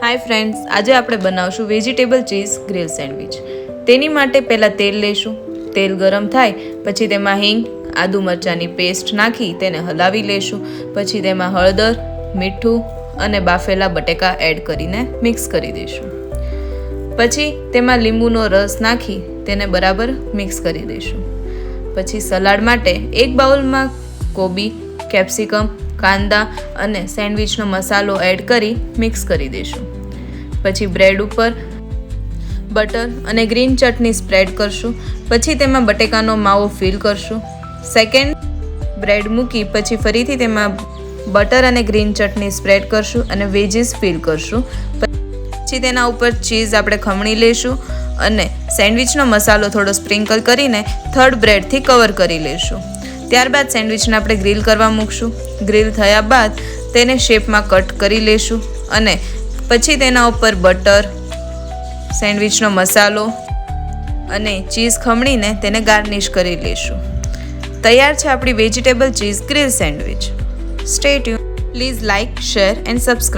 Hi friends, આજે આપણે બનાવશું વેજીટેબલ ચીઝ ગ્રીલ સેન્ડવિચ. તેની માટે પહેલાં તેલ લેશું. તેલ ગરમ થાય પછી તેમાં હિંગ, આદુ મરચાંની પેસ્ટ નાખી તેને હલાવી લેશું. પછી તેમાં હળદર, મીઠું અને બાફેલા બટેકા એડ કરીને મિક્સ કરી દઈશું. પછી તેમાં લીંબુનો રસ નાખી તેને બરાબર મિક્સ કરી દઈશું. પછી સલાડ માટે એક બાઉલમાં કોબી, કેપ્સિકમ, કાંદા અને સેન્ડવિચનો મસાલો એડ કરી મિક્સ કરી દઈશું. પછી બ્રેડ ઉપર બટર અને ગ્રીન ચટણી સ્પ્રેડ કરશું. પછી તેમાં બટેકાનો માવો ફિલ કરશું. સેકન્ડ બ્રેડ મૂકી પછી ફરીથી તેમાં બટર અને ગ્રીન ચટણી સ્પ્રેડ કરશું અને વેજીસ ફિલ કરશું. પછી તેના ઉપર ચીઝ આપણે ખમણી લેશું અને સેન્ડવિચનો મસાલો થોડો સ્પ્રિંકલ કરીને થર્ડ બ્રેડથી કવર કરી લેશું. ત્યારબાદ સેન્ડવિચને આપણે ગ્રીલ કરવા મૂકશું. ગ્રીલ થયા બાદ તેને શેપમાં કટ કરી લેશું અને પછી તેના ઉપર બટર, સેન્ડવિચનો મસાલો અને ચીઝ ખમણીને તેને ગાર્નિશ કરી લેશું. તૈયાર છે આપણી vegetable cheese grill sandwich. Stay tune. Please like, share and subscribe.